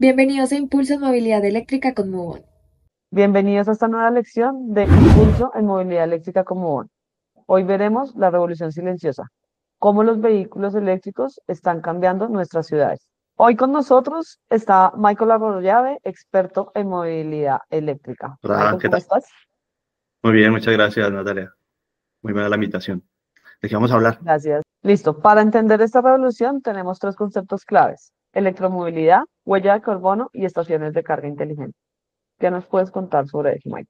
Bienvenidos a Impulso en Movilidad Eléctrica con Mubon. Bienvenidos a esta nueva lección de Impulso en Movilidad Eléctrica como ON. Hoy veremos la revolución silenciosa, cómo los vehículos eléctricos están cambiando nuestras ciudades. Hoy con nosotros está Michael Arroyave, experto en movilidad eléctrica. Hola, Michael, ¿qué ¿cómo tal? estás? Muy bien, muchas gracias, Natalia. Muy buena la invitación. ¿De qué vamos a hablar? Gracias. Listo. Para entender esta revolución tenemos tres conceptos claves: electromovilidad, huella de carbono y estaciones de carga inteligente. ¿Qué nos puedes contar sobre eso, Michael?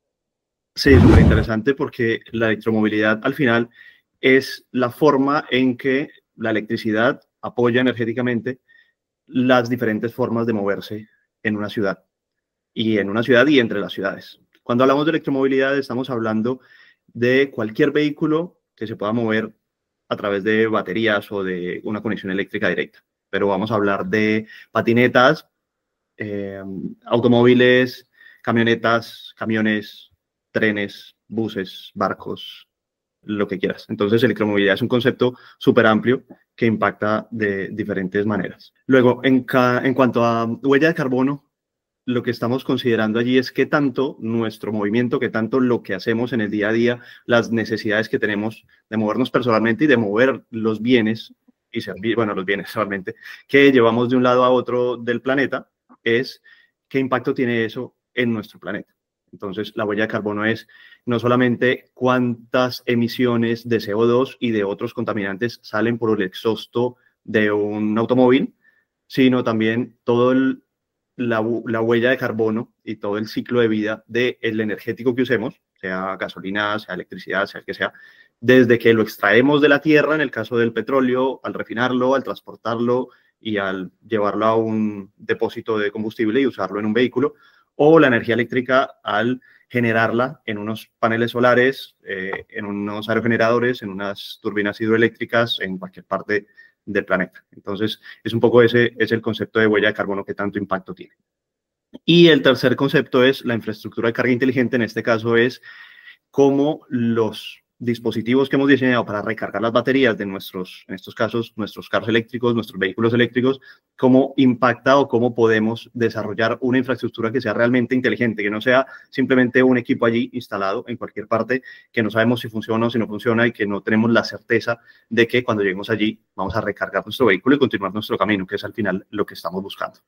Sí, súper interesante porque la electromovilidad al final es la forma en que la electricidad apoya energéticamente las diferentes formas de moverse en una ciudad y entre las ciudades. Cuando hablamos de electromovilidad estamos hablando de cualquier vehículo que se pueda mover a través de baterías o de una conexión eléctrica directa. Pero vamos a hablar de patinetas, automóviles, camionetas, camiones, trenes, buses, barcos, lo que quieras. Entonces, electromovilidad es un concepto súper amplio que impacta de diferentes maneras. Luego, en cuanto a huella de carbono, lo que estamos considerando allí es qué tanto nuestro movimiento, qué tanto lo que hacemos en el día a día, las necesidades que tenemos de movernos personalmente y de mover los bienes y servir, bueno, los bienes realmente, que llevamos de un lado a otro del planeta, es qué impacto tiene eso en nuestro planeta. Entonces, la huella de carbono es no solamente cuántas emisiones de CO2 y de otros contaminantes salen por el exhausto de un automóvil, sino también la huella de carbono y todo el ciclo de vida del energético que usemos, sea gasolina, sea electricidad, sea el que sea, desde que lo extraemos de la tierra, en el caso del petróleo, al refinarlo, al transportarlo y al llevarlo a un depósito de combustible y usarlo en un vehículo, o la energía eléctrica al generarla en unos paneles solares, en unos aerogeneradores, en unas turbinas hidroeléctricas, en cualquier parte del planeta. Entonces, es un poco ese es el concepto de huella de carbono que tanto impacto tiene. Y el tercer concepto es la infraestructura de carga inteligente. En este caso es cómo los dispositivos que hemos diseñado para recargar las baterías de nuestros, en estos casos, nuestros carros eléctricos, nuestros vehículos eléctricos, cómo impacta o cómo podemos desarrollar una infraestructura que sea realmente inteligente, que no sea simplemente un equipo allí instalado en cualquier parte, que no sabemos si funciona o si no funciona y que no tenemos la certeza de que cuando lleguemos allí vamos a recargar nuestro vehículo y continuar nuestro camino, que es al final lo que estamos buscando.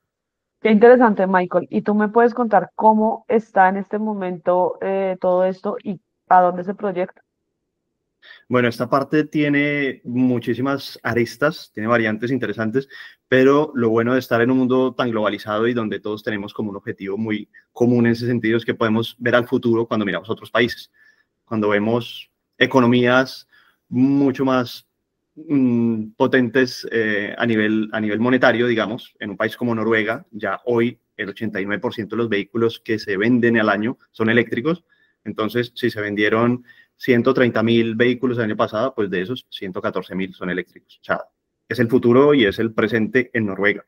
Qué interesante, Michael. ¿Y tú me puedes contar cómo está en este momento todo esto y a dónde se proyecta? Bueno, esta parte tiene muchísimas aristas, tiene variantes interesantes, pero lo bueno de estar en un mundo tan globalizado y donde todos tenemos como un objetivo muy común en ese sentido es que podemos ver al futuro cuando miramos a otros países, cuando vemos economías mucho más potentes a nivel monetario, digamos, en un país como Noruega, ya hoy el 89% de los vehículos que se venden al año son eléctricos. Entonces, si se vendieron 130.000 vehículos el año pasado, pues de esos 114.000 son eléctricos. O sea, es el futuro y es el presente en Noruega.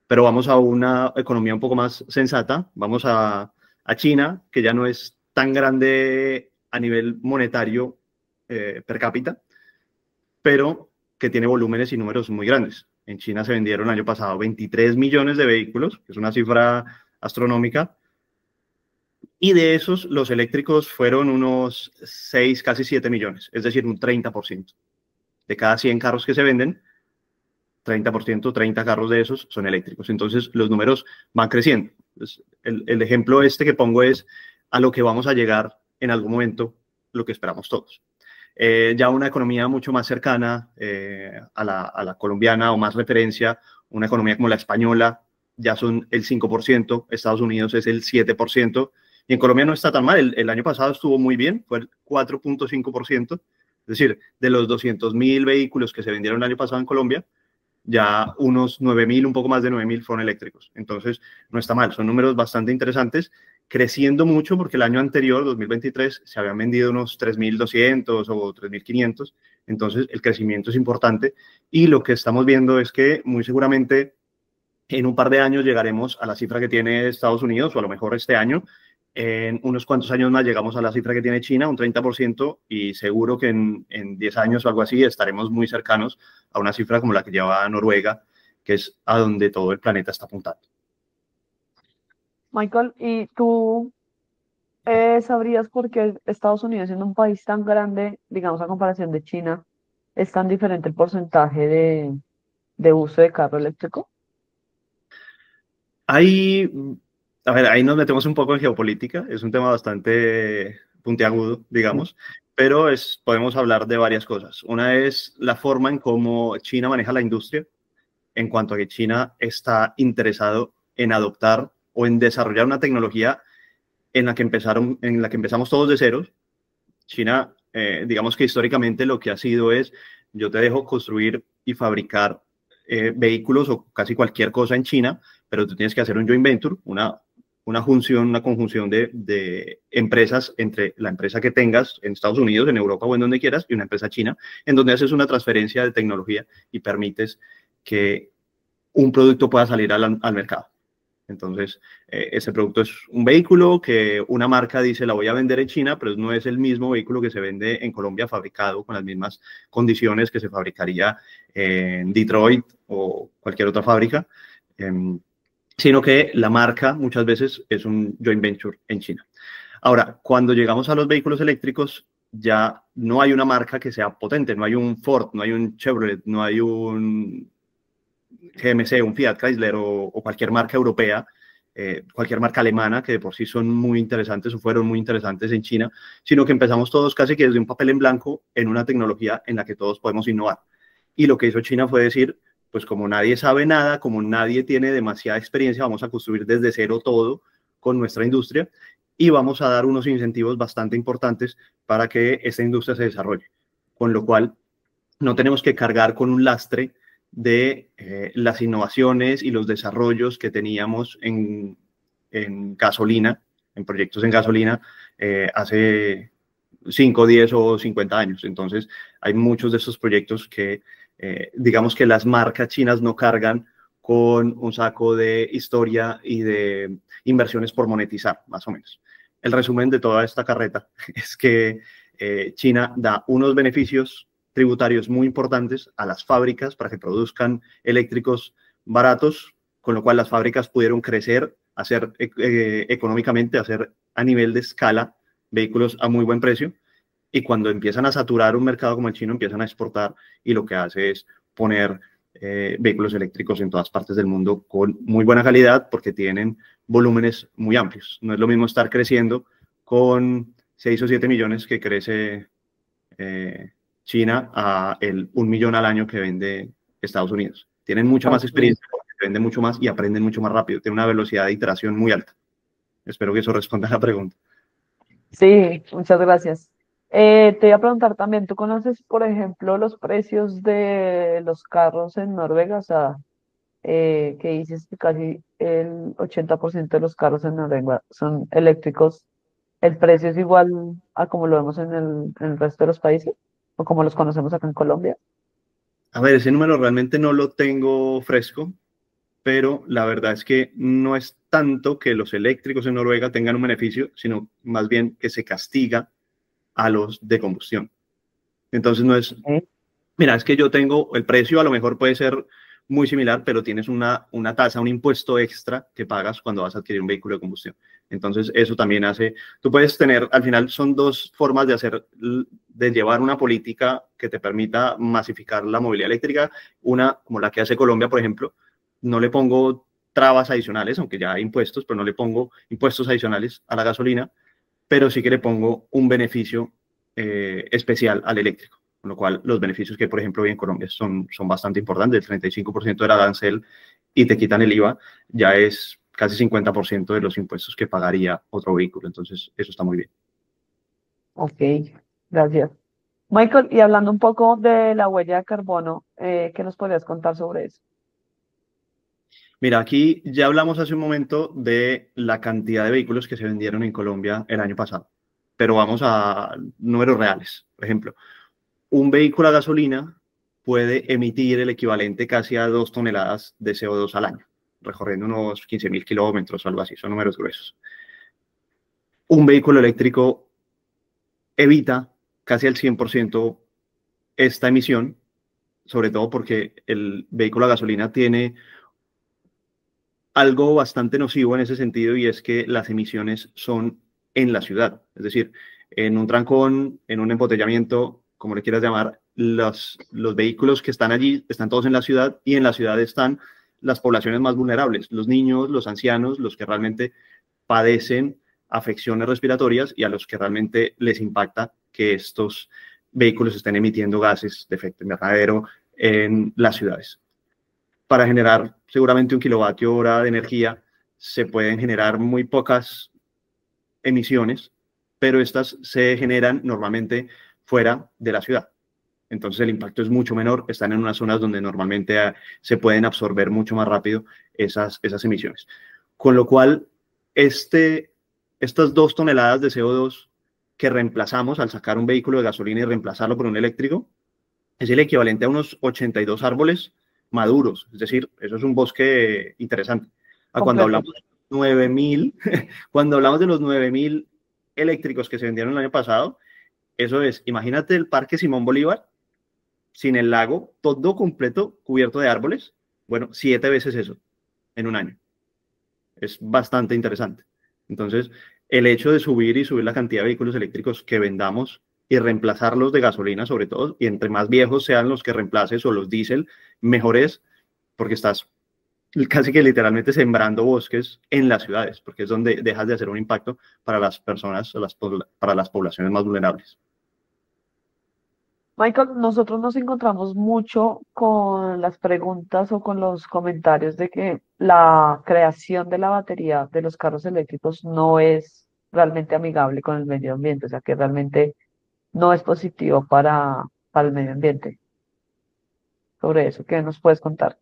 Pero vamos a una economía un poco más sensata, vamos a China, que ya no es tan grande a nivel monetario per cápita, pero que tiene volúmenes y números muy grandes. En China se vendieron el año pasado 23 millones de vehículos, que es una cifra astronómica, y de esos los eléctricos fueron unos 6, casi 7 millones, es decir, un 30%. De cada 100 carros que se venden, 30%, 30 carros de esos son eléctricos. Entonces los números van creciendo. Entonces, el ejemplo este que pongo es a lo que vamos a llegar en algún momento, lo que esperamos todos. Ya una economía mucho más cercana a la colombiana o más referencia, una economía como la española, ya son el 5%, Estados Unidos es el 7%, y en Colombia no está tan mal, el año pasado estuvo muy bien, fue el 4,5%, es decir, de los 200.000 vehículos que se vendieron el año pasado en Colombia, ya unos 9.000, un poco más de 9.000 fueron eléctricos. Entonces, no está mal, son números bastante interesantes, creciendo mucho porque el año anterior, 2023, se habían vendido unos 3.200 o 3.500. Entonces, el crecimiento es importante y lo que estamos viendo es que muy seguramente en un par de años llegaremos a la cifra que tiene Estados Unidos o a lo mejor este año. En unos cuantos años más llegamos a la cifra que tiene China, un 30%, y seguro que en 10 años o algo así estaremos muy cercanos a una cifra como la que lleva Noruega, que es a donde todo el planeta está apuntando. Michael, ¿y tú sabrías por qué Estados Unidos, siendo un país tan grande, digamos a comparación de China, es tan diferente el porcentaje de uso de carro eléctrico? Ahí, a ver, ahí nos metemos un poco en geopolítica, es un tema bastante puntiagudo, Mm. digamos, pero podemos hablar de varias cosas. Una es la forma en cómo China maneja la industria, en cuanto a que China está interesado en adoptar o en desarrollar una tecnología en la que empezamos todos de ceros. China, digamos que históricamente lo que ha sido es, yo te dejo construir y fabricar vehículos o casi cualquier cosa en China, pero tú tienes que hacer un joint venture, una junción, una conjunción de empresas entre la empresa que tengas en Estados Unidos, en Europa o en donde quieras, y una empresa china, en donde haces una transferencia de tecnología y permites que un producto pueda salir al mercado. Entonces, ese producto es un vehículo que una marca dice la voy a vender en China, pero no es el mismo vehículo que se vende en Colombia fabricado con las mismas condiciones que se fabricaría en Detroit o cualquier otra fábrica, sino que la marca muchas veces es un joint venture en China. Ahora, cuando llegamos a los vehículos eléctricos, ya no hay una marca que sea potente, no hay un Ford, no hay un Chevrolet, no hay un GMC, un Fiat Chrysler o cualquier marca europea, cualquier marca alemana, que de por sí son muy interesantes o fueron muy interesantes en China, sino que empezamos todos casi que desde un papel en blanco en una tecnología en la que todos podemos innovar. Y lo que hizo China fue decir, pues como nadie sabe nada, como nadie tiene demasiada experiencia, vamos a construir desde cero todo con nuestra industria y vamos a dar unos incentivos bastante importantes para que esta industria se desarrolle. Con lo cual, no tenemos que cargar con un lastre de las innovaciones y los desarrollos que teníamos en gasolina, en proyectos en gasolina, hace 5, 10 o 50 años. Entonces, hay muchos de estos proyectos que, digamos que las marcas chinas no cargan con un saco de historia y de inversiones por monetizar, más o menos. El resumen de toda esta carreta es que China da unos beneficios tributarios muy importantes a las fábricas para que produzcan eléctricos baratos, con lo cual las fábricas pudieron crecer, hacer económicamente, hacer a nivel de escala vehículos a muy buen precio. Y cuando empiezan a saturar un mercado como el chino, empiezan a exportar y lo que hace es poner vehículos eléctricos en todas partes del mundo con muy buena calidad porque tienen volúmenes muy amplios. No es lo mismo estar creciendo con 6 o 7 millones que crece China a el 1 millón al año que vende Estados Unidos. Tienen mucha más Ok. experiencia, porque venden mucho más y aprenden mucho más rápido. Tienen una velocidad de iteración muy alta. Espero que eso responda a la pregunta. Sí, muchas gracias. Te iba a preguntar también, ¿tú conoces, por ejemplo, los precios de los carros en Noruega? O sea, que dices que casi el 80% de los carros en Noruega son eléctricos. ¿El precio es igual a como lo vemos en el resto de los países? ¿O como los conocemos acá en Colombia? A ver, ese número realmente no lo tengo fresco, pero la verdad es que no es tanto que los eléctricos en Noruega tengan un beneficio, sino más bien que se castiga a los de combustión. Entonces no es, Sí. mira, es que yo tengo, el precio a lo mejor puede ser muy similar, pero tienes una tasa, un impuesto extra que pagas cuando vas a adquirir un vehículo de combustión. Entonces, eso también hace, tú puedes tener, al final son dos formas de hacer, de llevar una política que te permita masificar la movilidad eléctrica. Una, como la que hace Colombia, por ejemplo, no le pongo trabas adicionales, aunque ya hay impuestos, pero no le pongo impuestos adicionales a la gasolina, pero sí que le pongo un beneficio especial al eléctrico, con lo cual los beneficios que, por ejemplo, hoy en Colombia son bastante importantes, el 35% del arancel y te quitan el IVA, ya es casi 50% de los impuestos que pagaría otro vehículo, entonces eso está muy bien. Ok, gracias. Michael, y hablando un poco de la huella de carbono, ¿qué nos podrías contar sobre eso? Mira, aquí ya hablamos hace un momento de la cantidad de vehículos que se vendieron en Colombia el año pasado, pero vamos a números reales. Por ejemplo, un vehículo a gasolina puede emitir el equivalente casi a 2 toneladas de CO2 al año, recorriendo unos 15.000 kilómetros o algo así, son números gruesos. Un vehículo eléctrico evita casi al 100% esta emisión, sobre todo porque el vehículo a gasolina tiene algo bastante nocivo en ese sentido, y es que las emisiones son en la ciudad. Es decir, en un trancón, en un embotellamiento, como le quieras llamar, los vehículos que están allí están todos en la ciudad, y en la ciudad están las poblaciones más vulnerables, los niños, los ancianos, los que realmente padecen afecciones respiratorias y a los que realmente les impacta que estos vehículos estén emitiendo gases de efecto invernadero en las ciudades. Para generar seguramente 1 kWh de energía se pueden generar muy pocas emisiones, pero estas se generan normalmente fuera de la ciudad. Entonces el impacto es mucho menor, están en unas zonas donde normalmente se pueden absorber mucho más rápido esas emisiones. Con lo cual, estas 2 toneladas de CO2 que reemplazamos al sacar un vehículo de gasolina y reemplazarlo por un eléctrico, es el equivalente a unos 82 árboles maduros. Es decir, eso es un bosque interesante. Cuando Completo. hablamos de 9.000, cuando hablamos de los 9.000 eléctricos que se vendieron el año pasado, eso es, imagínate el Parque Simón Bolívar, sin el lago, todo completo, cubierto de árboles. Bueno, 7 veces eso en un año. Es bastante interesante. Entonces, el hecho de subir la cantidad de vehículos eléctricos que vendamos y reemplazarlos de gasolina, sobre todo, y entre más viejos sean los que reemplaces o los diésel, mejor es, porque estás casi que literalmente sembrando bosques en las ciudades, porque es donde dejas de hacer un impacto para las personas, para las poblaciones más vulnerables. Michael, nosotros nos encontramos mucho con las preguntas o con los comentarios de que la creación de la batería de los carros eléctricos no es realmente amigable con el medio ambiente, o sea que realmente no es positivo para el medio ambiente. Sobre eso, ¿qué nos puedes contar?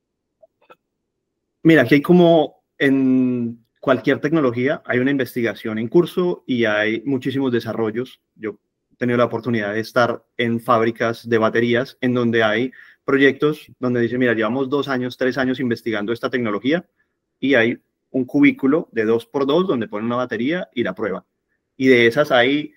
Mira, aquí hay como en cualquier tecnología, hay una investigación en curso y hay muchísimos desarrollos. Yo he tenido la oportunidad de estar en fábricas de baterías en donde hay proyectos donde dice, mira, llevamos 2 años, 3 años investigando esta tecnología, y hay un cubículo de 2x2 donde ponen una batería y la prueban. Y de esas hay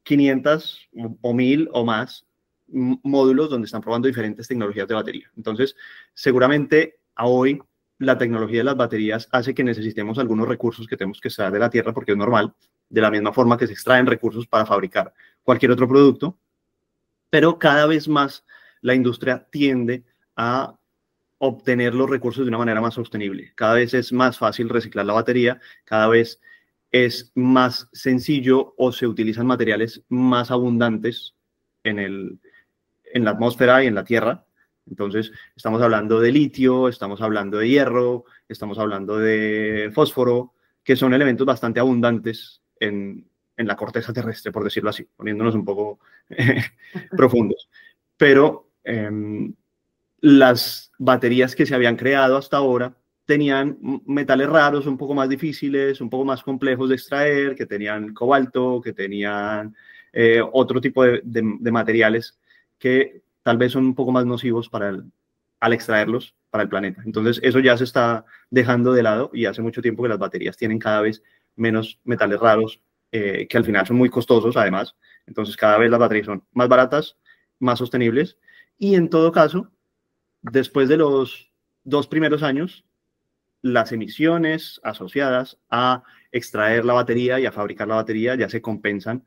500 o 1000 o más módulos donde están probando diferentes tecnologías de batería. Entonces, seguramente a hoy la tecnología de las baterías hace que necesitemos algunos recursos que tenemos que extraer de la tierra, porque es normal, de la misma forma que se extraen recursos para fabricar cualquier otro producto, pero cada vez más la industria tiende a obtener los recursos de una manera más sostenible. Cada vez es más fácil reciclar la batería, cada vez es más sencillo o se utilizan materiales más abundantes en la atmósfera y en la Tierra. Entonces, estamos hablando de litio, estamos hablando de hierro, estamos hablando de fósforo, que son elementos bastante abundantes en la corteza terrestre, por decirlo así, poniéndonos un poco profundos. Pero las baterías que se habían creado hasta ahora tenían metales raros, un poco más difíciles, un poco más complejos de extraer, que tenían cobalto, que tenían otro tipo de materiales que tal vez son un poco más nocivos al extraerlos para el planeta. Entonces, eso ya se está dejando de lado, y hace mucho tiempo que las baterías tienen cada vez menos metales raros, que al final son muy costosos además. Entonces, cada vez las baterías son más baratas, más sostenibles, y en todo caso, después de los 2 primeros años, las emisiones asociadas a extraer la batería y a fabricar la batería ya se compensan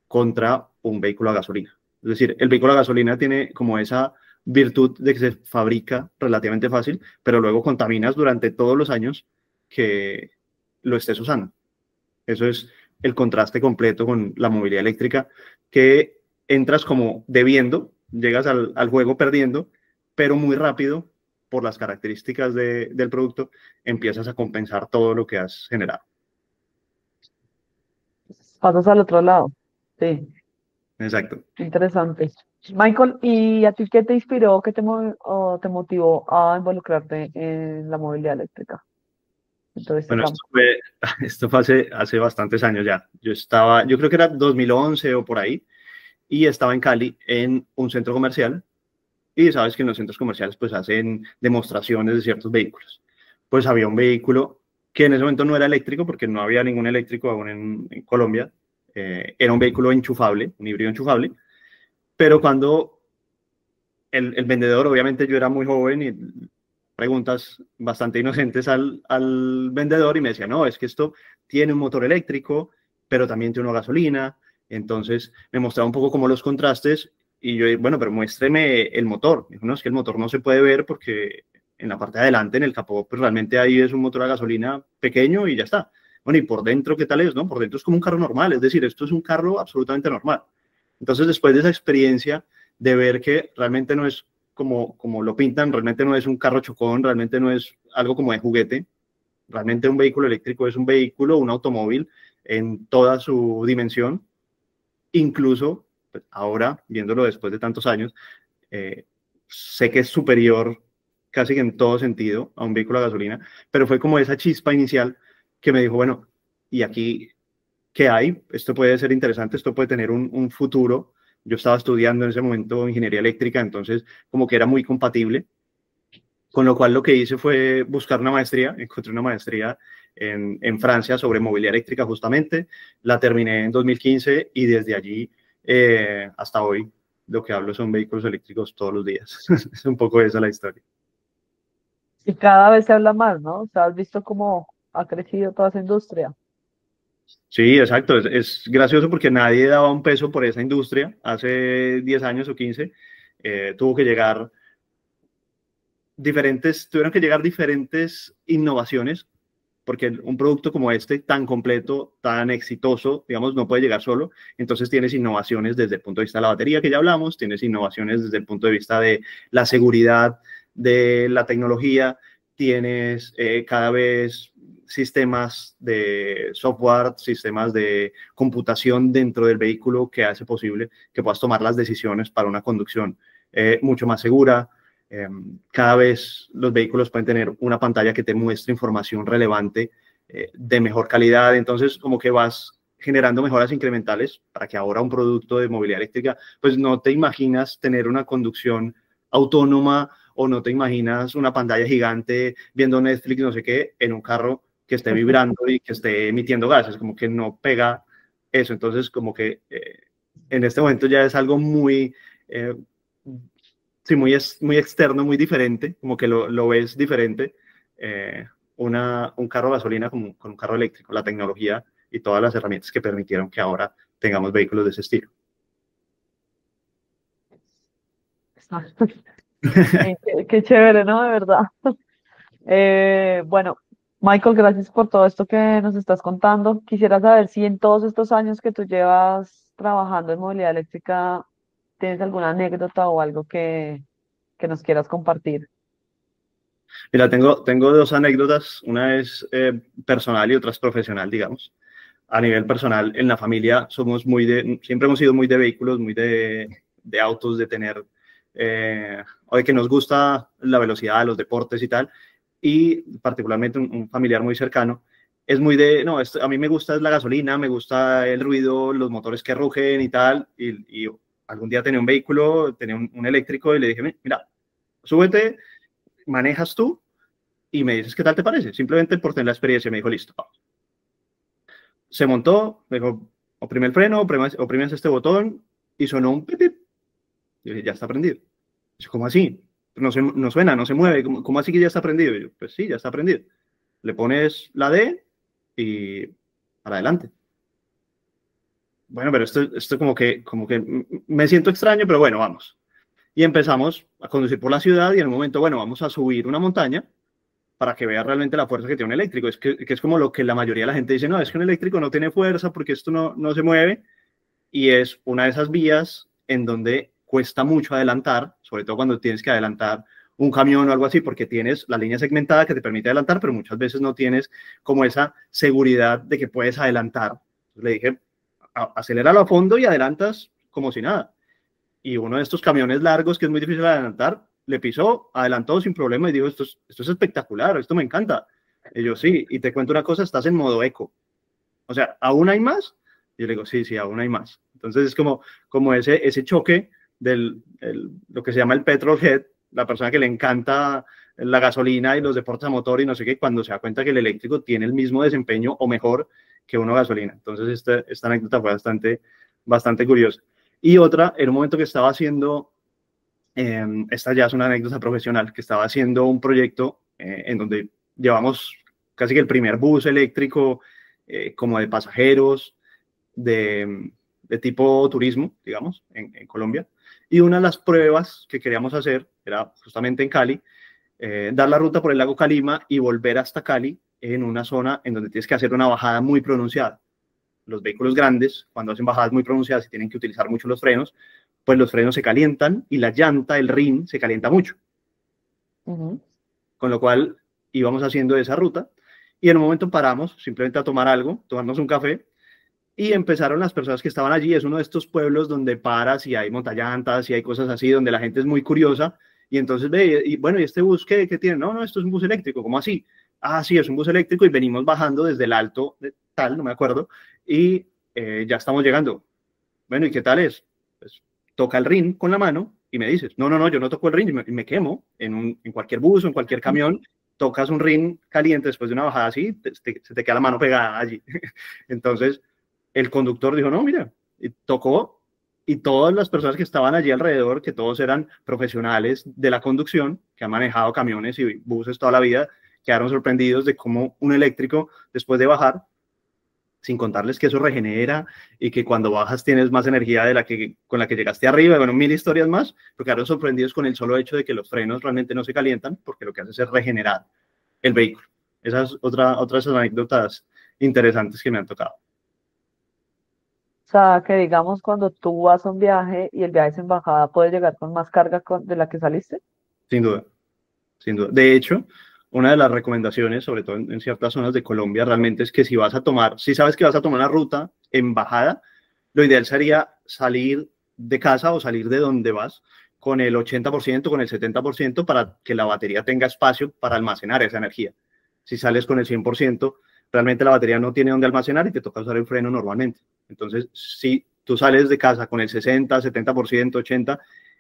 contra un vehículo a gasolina. Es decir, el vehículo a gasolina tiene como esa virtud de que se fabrica relativamente fácil, pero luego contaminas durante todos los años que lo estés usando. Eso es el contraste completo con la movilidad eléctrica, que entras como debiendo, llegas al juego perdiendo, pero muy rápido, por las características del producto, empiezas a compensar todo lo que has generado. Pasas al otro lado. Sí, Exacto. interesante. Michael, ¿y a ti qué te inspiró, o te motivó a involucrarte en la movilidad eléctrica, en todo este Bueno, campo? esto fue hace bastantes años ya. Yo creo que era 2011 o por ahí, y estaba en Cali en un centro comercial, y sabes que en los centros comerciales pues hacen demostraciones de ciertos vehículos. Pues había un vehículo que en ese momento no era eléctrico, porque no había ningún eléctrico aún en Colombia. Era un vehículo enchufable, un híbrido enchufable, pero cuando el vendedor, obviamente yo era muy joven y preguntas bastante inocentes al vendedor y me decía, no, es que esto tiene un motor eléctrico, pero también tiene una gasolina. Entonces me mostraba un poco como los contrastes y yo, bueno, pero muéstreme el motor. Me dijo, no, es que el motor no se puede ver porque en la parte de adelante, en el capó, pues realmente ahí es un motor a gasolina pequeño y ya está. Bueno, y por dentro, ¿qué tal es? ¿No? Por dentro es como un carro normal, es decir, esto es un carro absolutamente normal. Entonces, después de esa experiencia de ver que realmente no es como lo pintan, realmente no es un carro chocón, realmente no es algo como de juguete, realmente un vehículo eléctrico es un vehículo, un automóvil en toda su dimensión, incluso pues, ahora, viéndolo después de tantos años, sé que es superior casi que en todo sentido a un vehículo a gasolina, pero fue como esa chispa inicial que me dijo, bueno, ¿y aquí qué hay? Esto puede ser interesante, esto puede tener un futuro. Yo estaba estudiando en ese momento ingeniería eléctrica, entonces como que era muy compatible, con lo cual lo que hice fue buscar una maestría, encontré una maestría en Francia sobre movilidad eléctrica justamente, la terminé en 2015 y desde allí hasta hoy lo que hablo son vehículos eléctricos todos los días. Es un poco esa la historia. Y cada vez se habla más, ¿no? O sea, has visto cómo ha crecido toda esa industria. Sí, exacto. Es gracioso porque nadie daba un peso por esa industria hace 10 años o 15. Tuvo que llegar tuvieron que llegar diferentes innovaciones porque un producto como este, tan completo, tan exitoso, digamos, no puede llegar solo. Entonces tienes innovaciones desde el punto de vista de la batería, que ya hablamos, tienes innovaciones desde el punto de vista de la seguridad, de la tecnología, tienes cada vez sistemas de software, sistemas de computación dentro del vehículo que hace posible que puedas tomar las decisiones para una conducción mucho más segura. Cada vez los vehículos pueden tener una pantalla que te muestre información relevante de mejor calidad, entonces como que vas generando mejoras incrementales para que ahora un producto de movilidad eléctrica, pues no te imaginas tener una conducción autónoma o no te imaginas una pantalla gigante viendo Netflix, no sé qué, en un carro que esté vibrando y que esté emitiendo gases, como que no pega eso, entonces como que en este momento ya es algo muy... sí, muy externo, muy diferente, como que lo ves diferente, eh, un carro a gasolina con un carro eléctrico, la tecnología y todas las herramientas que permitieron que ahora tengamos vehículos de ese estilo. Qué chévere, ¿no? De verdad. Bueno, Michael, gracias por todo esto que nos estás contando. Quisiera saber si en todos estos años que tú llevas trabajando en movilidad eléctrica, tienes alguna anécdota o algo que nos quieras compartir. Mira, tengo dos anécdotas, una es personal y otra es profesional, digamos. A nivel personal, en la familia somos siempre hemos sido muy de vehículos, muy de autos, de tener, o de que nos gusta la velocidad, los deportes y tal, y particularmente un familiar muy cercano, es muy no, a mí me gusta la gasolina, me gusta el ruido, los motores que rugen y tal, y algún día tenía un vehículo, tenía un eléctrico y le dije, mira, súbete, manejas tú y me dices qué tal te parece, simplemente por tener la experiencia, me dijo, listo, vamos. Se montó, me dijo, oprime el freno, oprimes este botón y sonó un pip, pip. Yo dije, ya está prendido. Dice, ¿cómo así? No suena, no se mueve. ¿Cómo así que ya está prendido? Y yo, pues sí, ya está prendido. Le pones la D y para adelante. Bueno, pero esto como que me siento extraño, pero bueno, vamos. Y empezamos a conducir por la ciudad y en un momento, bueno, vamos a subir una montaña para que vea realmente la fuerza que tiene un eléctrico. Que es como lo que la mayoría de la gente dice, no, es que un eléctrico no tiene fuerza porque esto no se mueve. Y es una de esas vías en donde cuesta mucho adelantar, sobre todo cuando tienes que adelantar un camión o algo así, porque tienes la línea segmentada que te permite adelantar, pero muchas veces no tienes como esa seguridad de que puedes adelantar. Entonces le dije, aceléralo a fondo y adelantas como si nada. Y uno de estos camiones largos que es muy difícil de adelantar, le pisó, adelantó sin problema y dijo, esto es espectacular, esto me encanta. Y yo, sí, y te cuento una cosa, estás en modo eco. O sea, ¿aún hay más? Y yo le digo, sí, aún hay más. Entonces es como ese choque lo que se llama el petrolhead, la persona que le encanta la gasolina y los deportes a motor y no sé qué, cuando se da cuenta que el eléctrico tiene el mismo desempeño o mejor que uno gasolina. Entonces esta anécdota fue bastante curiosa. Y otra, en un momento que estaba haciendo Esta ya es una anécdota profesional, que estaba haciendo un proyecto en donde llevamos casi que el primer bus eléctrico como de pasajeros, de tipo turismo, digamos, en Colombia. Y una de las pruebas que queríamos hacer era justamente en Cali, dar la ruta por el lago Calima y volver hasta Cali en una zona en donde tienes que hacer una bajada muy pronunciada. Los vehículos grandes, cuando hacen bajadas muy pronunciadas y tienen que utilizar mucho los frenos, pues los frenos se calientan y la llanta, el rin, se calienta mucho. Ujú. Con lo cual íbamos haciendo esa ruta y en un momento paramos simplemente a tomar algo, tomarnos un café, y empezaron las personas que estaban allí. Es uno de estos pueblos donde paras y hay montallantas y hay cosas así, donde la gente es muy curiosa. Y entonces ve, y bueno, ¿y este bus qué tiene? No, no, esto es un bus eléctrico. ¿Cómo así? Ah, sí, es un bus eléctrico y venimos bajando desde el alto de tal, no me acuerdo, y ya estamos llegando. Bueno, ¿y qué tal es? Pues toca el rin con la mano y me dices, no, no, no, yo no toco el rin, y me quemo en cualquier bus o en cualquier camión. Tocas un rin caliente después de una bajada así, se te queda la mano pegada allí. Entonces, el conductor dijo, no, mira, y tocó, y todas las personas que estaban allí alrededor, que todos eran profesionales de la conducción, que han manejado camiones y buses toda la vida, quedaron sorprendidos de cómo un eléctrico, después de bajar, sin contarles que eso regenera y que cuando bajas tienes más energía de la que con la que llegaste arriba, bueno, mil historias más, pero quedaron sorprendidos con el solo hecho de que los frenos realmente no se calientan, porque lo que hace es regenerar el vehículo. Esas otras anécdotas interesantes que me han tocado. O sea, que digamos cuando tú vas a un viaje y el viaje es en bajada, puedes llegar con más carga de la que saliste. Sin duda, sin duda. De hecho, una de las recomendaciones, sobre todo en ciertas zonas de Colombia, realmente es que si vas a tomar, si sabes que vas a tomar una ruta en bajada, lo ideal sería salir de casa o salir de donde vas con el 80%, con el 70%, para que la batería tenga espacio para almacenar esa energía. Si sales con el 100%, realmente la batería no tiene dónde almacenar y te toca usar el freno normalmente. Entonces, si tú sales de casa con el 60, 70%, 80%,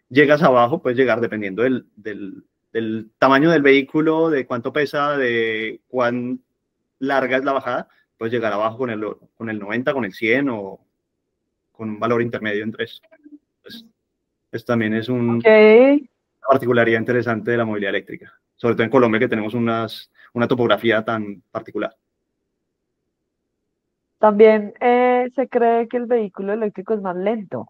llegas abajo, puedes llegar dependiendo del tamaño del vehículo, de cuánto pesa, de cuán larga es la bajada, puedes llegar abajo con el 90, con el 100 o con un valor intermedio entre eso. Pues también es una Ok, particularidad interesante de la movilidad eléctrica, sobre todo en Colombia, que tenemos una topografía tan particular. también se cree que el vehículo eléctrico es más lento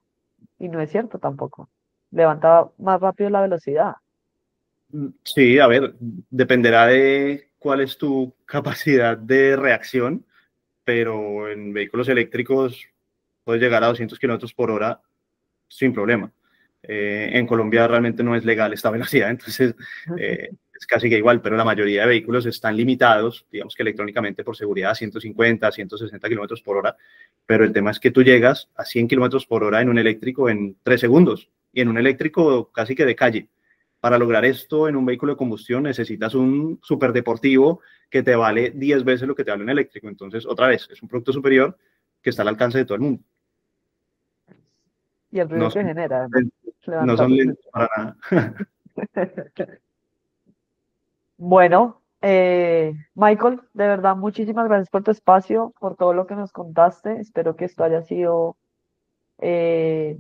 y no es cierto tampoco. Levanta más rápido la velocidad. Sí, a ver, dependerá de cuál es tu capacidad de reacción, pero en vehículos eléctricos puedes llegar a 200 kilómetros por hora sin problema. En Colombia realmente no es legal esta velocidad, entonces es casi que igual, pero la mayoría de vehículos están limitados, digamos que electrónicamente por seguridad, a 150, 160 kilómetros por hora, pero el tema es que tú llegas a 100 kilómetros por hora en un eléctrico en 3 segundos, y en un eléctrico casi que de calle. Para lograr esto en un vehículo de combustión necesitas un superdeportivo que te vale 10 veces lo que te vale un eléctrico. Entonces, otra vez, es un producto superior que está al alcance de todo el mundo. Y el ruido No que son, genera, además. no Levantar. son lentos para nada. Bueno, Michael, de verdad, muchísimas gracias por tu espacio, por todo lo que nos contaste. Espero que esto haya sido eh,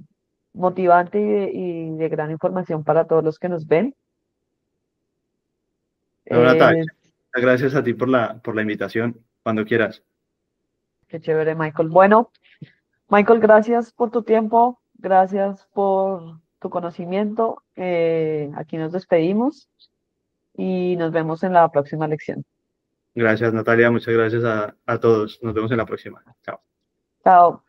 motivante y de gran información para todos los que nos ven. No, Natalia, Eh, gracias a ti por la invitación. Cuando quieras. Qué chévere, Michael. Bueno, Michael, gracias por tu tiempo, gracias por tu conocimiento. Aquí nos despedimos y nos vemos en la próxima lección. Gracias, Natalia. Muchas gracias a todos. Nos vemos en la próxima. Chao. Chao.